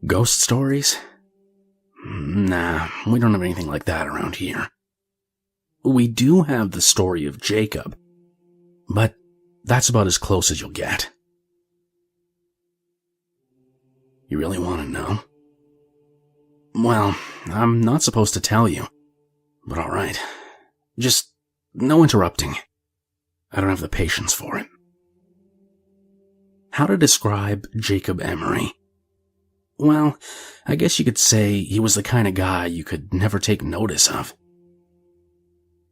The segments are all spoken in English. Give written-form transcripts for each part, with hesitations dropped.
Ghost stories? Nah, we don't have anything like that around here. We do have the story of Jacob, but that's about as close as you'll get. You really want to know? Well, I'm not supposed to tell you, but alright. Just no interrupting. I don't have the patience for it. How to describe Jacob Emory? Well, I guess you could say he was the kind of guy you could never take notice of.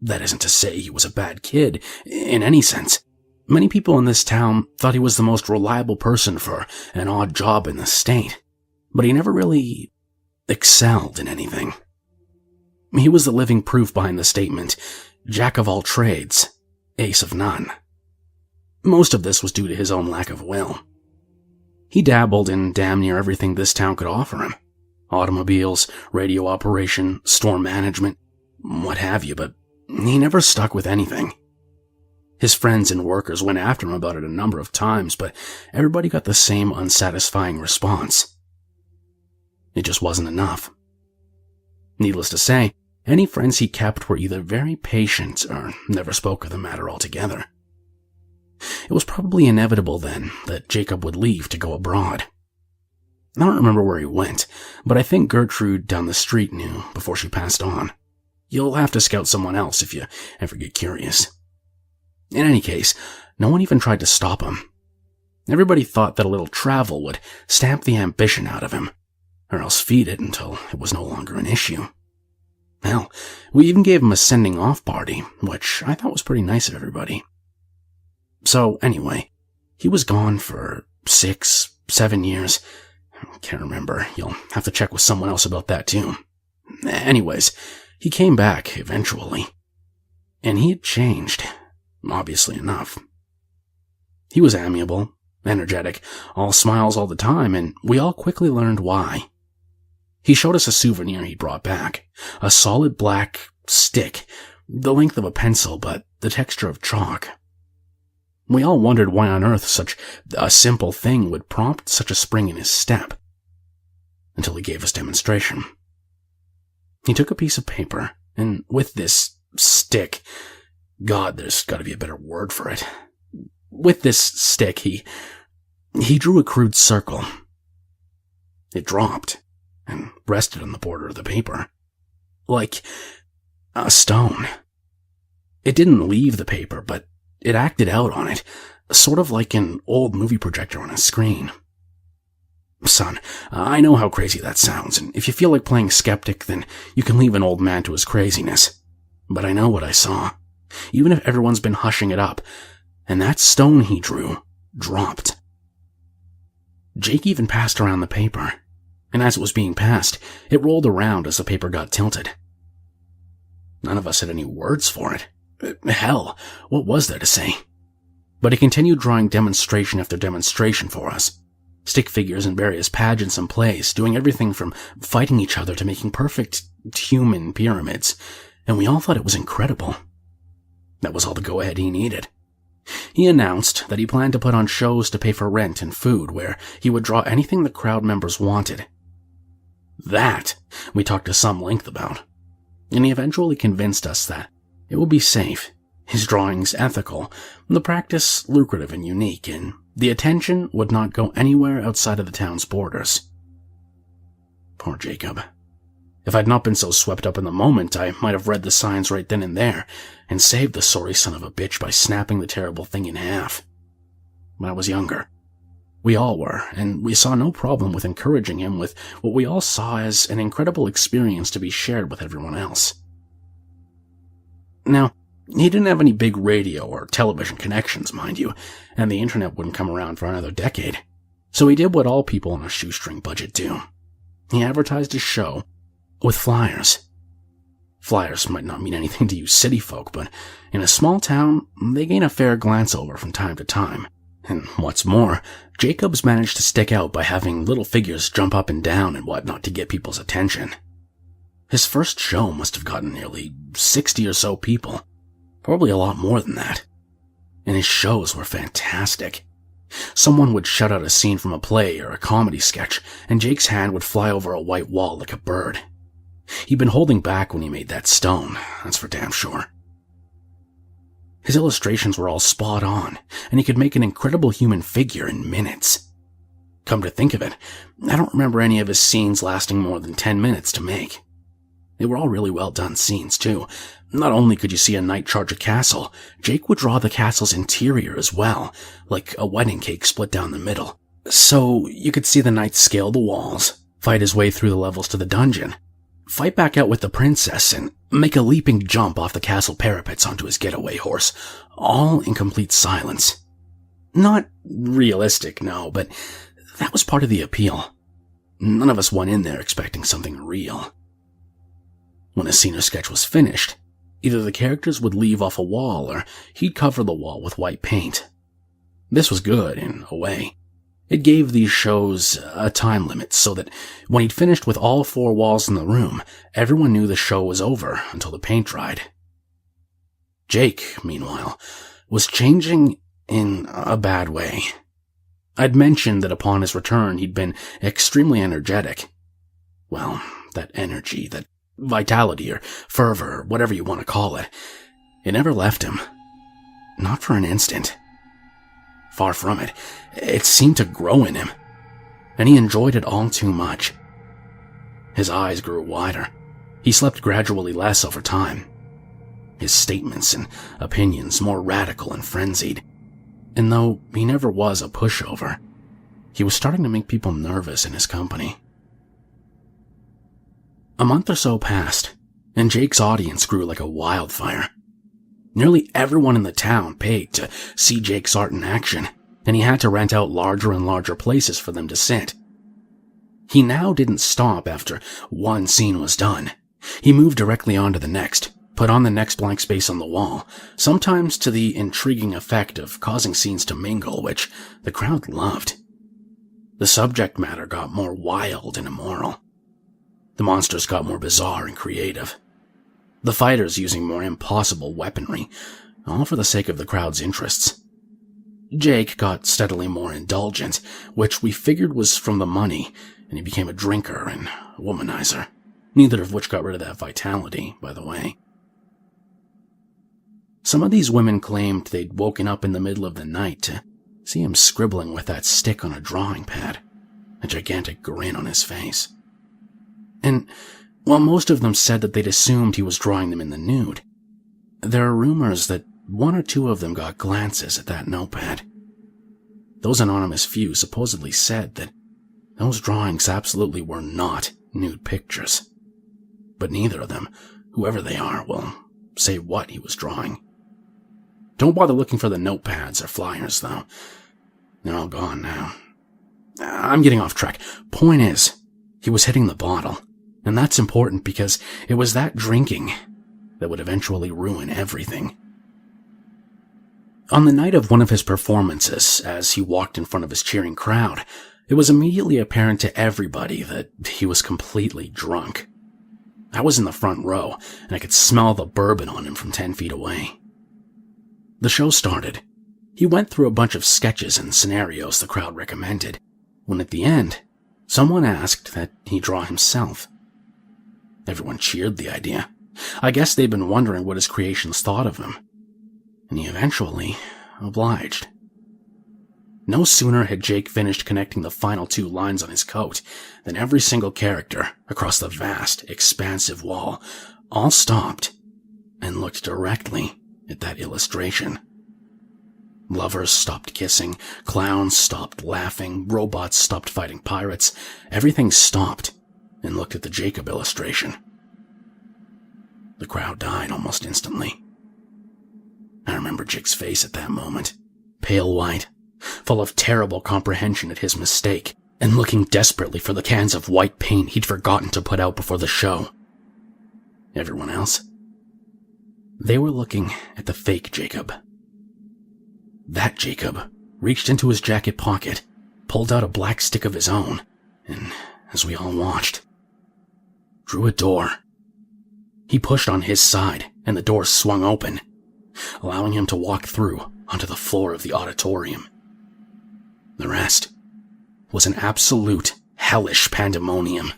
That isn't to say he was a bad kid, in any sense. Many people in this town thought he was the most reliable person for an odd job in the state, but he never really excelled in anything. He was the living proof behind the statement, Jack of all trades, ace of none. Most of this was due to his own lack of will. He dabbled in damn near everything this town could offer him. Automobiles, radio operation, store management, what have you, but he never stuck with anything. His friends and workers went after him about it a number of times, but everybody got the same unsatisfying response. It just wasn't enough. Needless to say, any friends he kept were either very patient or never spoke of the matter altogether. It was probably inevitable then that Jacob would leave to go abroad. I don't remember where he went, but I think Gertrude down the street knew before she passed on. You'll have to scout someone else if you ever get curious. In any case, no one even tried to stop him. Everybody thought that a little travel would stamp the ambition out of him, or else feed it until it was no longer an issue. Hell, we even gave him a sending-off party, which I thought was pretty nice of everybody. So, anyway, he was gone for 6, 7 years. Can't remember. You'll have to check with someone else about that, too. Anyways, he came back, eventually. And he had changed, obviously enough. He was amiable, energetic, all smiles all the time, and we all quickly learned why. He showed us a souvenir he brought back, a solid black stick, the length of a pencil, but the texture of chalk. We all wondered why on earth such a simple thing would prompt such a spring in his step, until he gave us demonstration. He took a piece of paper, and with this stick, God, there's got to be a better word for it. With this stick, he drew a crude circle. It dropped and rested on the border of the paper, like a stone. It didn't leave the paper, but it acted out on it, sort of like an old movie projector on a screen. Son, I know how crazy that sounds, and if you feel like playing skeptic, then you can leave an old man to his craziness. But I know what I saw, even if everyone's been hushing it up, and that stone he drew dropped. Jake even passed around the paper, and as it was being passed, it rolled around as the paper got tilted. None of us had any words for it. Hell, what was there to say? But he continued drawing demonstration after demonstration for us. Stick figures in various pageants and plays, doing everything from fighting each other to making perfect human pyramids, and we all thought it was incredible. That was all the go-ahead he needed. He announced that he planned to put on shows to pay for rent and food, where he would draw anything the crowd members wanted. That we talked to some length about, and he eventually convinced us that it would be safe, his drawings ethical, the practice lucrative and unique, and the attention would not go anywhere outside of the town's borders. Poor Jacob. If I'd not been so swept up in the moment, I might have read the signs right then and there, and saved the sorry son of a bitch by snapping the terrible thing in half. When I was younger, we all were, and we saw no problem with encouraging him with what we all saw as an incredible experience to be shared with everyone else. Now, he didn't have any big radio or television connections, mind you, and the internet wouldn't come around for another decade. So he did what all people on a shoestring budget do. He advertised his show with flyers. Flyers might not mean anything to you city folk, but in a small town, they gain a fair glance over from time to time. And what's more, Jacobs managed to stick out by having little figures jump up and down and whatnot to get people's attention. His first show must have gotten nearly 60 or so people, probably a lot more than that. And his shows were fantastic. Someone would shout out a scene from a play or a comedy sketch, and Jake's hand would fly over a white wall like a bird. He'd been holding back when he made that stone, that's for damn sure. His illustrations were all spot on, and he could make an incredible human figure in minutes. Come to think of it, I don't remember any of his scenes lasting more than 10 minutes to make. They were all really well done scenes, too. Not only could you see a knight charge a castle, Jake would draw the castle's interior as well, like a wedding cake split down the middle. So you could see the knight scale the walls, fight his way through the levels to the dungeon, fight back out with the princess, and make a leaping jump off the castle parapets onto his getaway horse, all in complete silence. Not realistic, no, but that was part of the appeal. None of us went in there expecting something real. When a scene or sketch was finished, either the characters would leave off a wall or he'd cover the wall with white paint. This was good, in a way. It gave these shows a time limit so that when he'd finished with all 4 walls in the room, everyone knew the show was over until the paint dried. Jake, meanwhile, was changing in a bad way. I'd mentioned that upon his return he'd been extremely energetic. Well, that energy, that vitality or fervor, whatever you want to call it, it never left him. Not for an instant. Far from it, it seemed to grow in him, and he enjoyed it all too much. His eyes grew wider. He slept gradually less over time. His statements and opinions more radical and frenzied. And though he never was a pushover, he was starting to make people nervous in his company. A month or so passed, and Jake's audience grew like a wildfire. Nearly everyone in the town paid to see Jake's art in action, and he had to rent out larger and larger places for them to sit. He now didn't stop after one scene was done. He moved directly on to the next, put on the next blank space on the wall, sometimes to the intriguing effect of causing scenes to mingle, which the crowd loved. The subject matter got more wild and immoral. The monsters got more bizarre and creative. The fighters using more impossible weaponry, all for the sake of the crowd's interests. Jake got steadily more indulgent, which we figured was from the money, and he became a drinker and a womanizer, neither of which got rid of that vitality, by the way. Some of these women claimed they'd woken up in the middle of the night to see him scribbling with that stick on a drawing pad, a gigantic grin on his face. And while most of them said that they'd assumed he was drawing them in the nude, there are rumors that 1 or 2 of them got glances at that notepad. Those anonymous few supposedly said that those drawings absolutely were not nude pictures. But neither of them, whoever they are, will say what he was drawing. Don't bother looking for the notepads or flyers, though. They're all gone now. I'm getting off track. Point is, he was hitting the bottle. And that's important because it was that drinking that would eventually ruin everything. On the night of one of his performances, as he walked in front of his cheering crowd, it was immediately apparent to everybody that he was completely drunk. I was in the front row, and I could smell the bourbon on him from 10 feet away. The show started. He went through a bunch of sketches and scenarios the crowd recommended, when at the end, someone asked that he draw himself. Everyone cheered the idea. I guess they'd been wondering what his creations thought of him. And he eventually obliged. No sooner had Jake finished connecting the final 2 lines on his coat than every single character across the vast, expansive wall all stopped and looked directly at that illustration. Lovers stopped kissing, clowns stopped laughing, robots stopped fighting pirates. Everything stopped and looked at the Jacob illustration. The crowd died almost instantly. I remember Jake's face at that moment, pale white, full of terrible comprehension at his mistake, and looking desperately for the cans of white paint he'd forgotten to put out before the show. Everyone else? They were looking at the fake Jacob. That Jacob reached into his jacket pocket, pulled out a black stick of his own, and, as we all watched, drew a door. He pushed on his side, and the door swung open, allowing him to walk through onto the floor of the auditorium. was an absolute hellish pandemonium.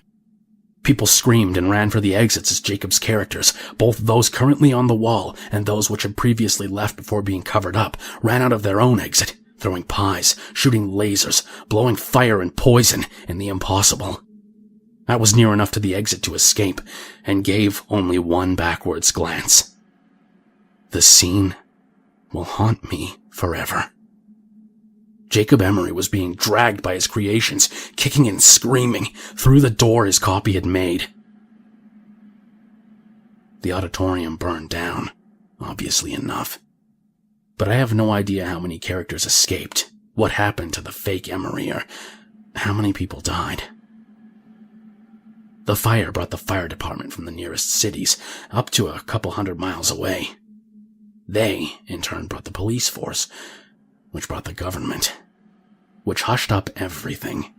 People screamed and ran for the exits as Jacob's characters, both those currently on the wall and those which had previously left before being covered up, ran out of their own exit, throwing pies, shooting lasers, blowing fire and poison in the impossible. I was near enough to the exit to escape, and gave only one backwards glance. The scene will haunt me forever. Jacob Emory was being dragged by his creations, kicking and screaming, through the door his copy had made. The auditorium burned down, obviously enough. But I have no idea how many characters escaped, what happened to the fake Emory, or how many people died. The fire brought the fire department from the nearest cities up to a couple 100 miles away. They, in turn, brought the police force, which brought the government, which hushed up everything.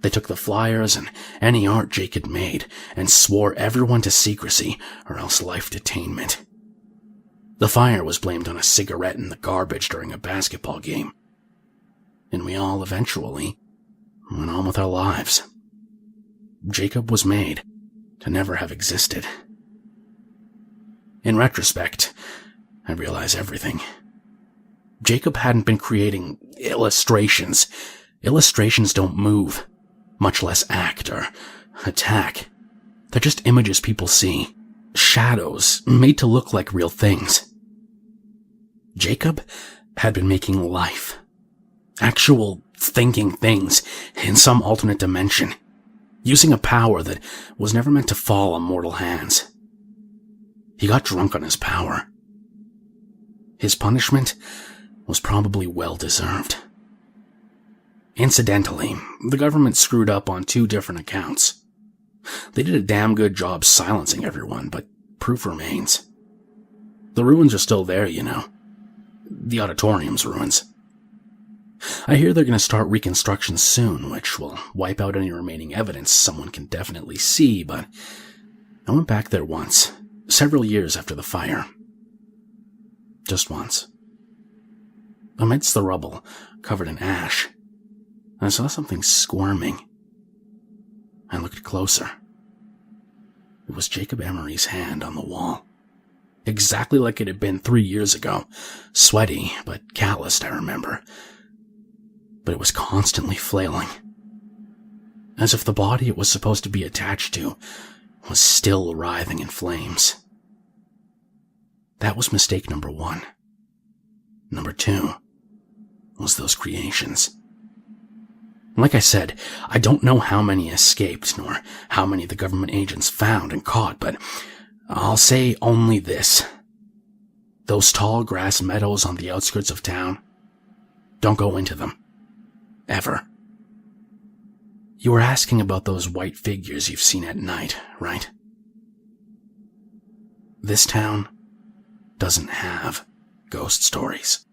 They took the flyers and any art Jake had made and swore everyone to secrecy or else life detainment. The fire was blamed on a cigarette in the garbage during a basketball game, and we all eventually went on with our lives. Jacob was made to never have existed. In retrospect, I realize everything. Jacob hadn't been creating illustrations. Illustrations don't move, much less act or attack. They're just images people see, shadows made to look like real things. Jacob had been making life, actual thinking things in some alternate dimension, using a power that was never meant to fall on mortal hands. He got drunk on his power. His punishment was probably well-deserved. Incidentally, the government screwed up on 2 different accounts. They did a damn good job silencing everyone, but proof remains. The ruins are still there, you know. The auditorium's ruins. I hear they're going to start reconstruction soon, which will wipe out any remaining evidence someone can definitely see, but I went back there once, several years after the fire. Just once. Amidst the rubble, covered in ash, I saw something squirming. I looked closer. It was Jacob Emory's hand on the wall. Exactly like it had been 3 years ago. Sweaty, but calloused, I remember. But it was constantly flailing. As if the body it was supposed to be attached to was still writhing in flames. That was mistake number 1. Number 2 was those creations. Like I said, I don't know how many escaped, nor how many the government agents found and caught, but I'll say only this. Those tall grass meadows on the outskirts of town, don't go into them. Ever. You were asking about those white figures you've seen at night, right? This town doesn't have ghost stories.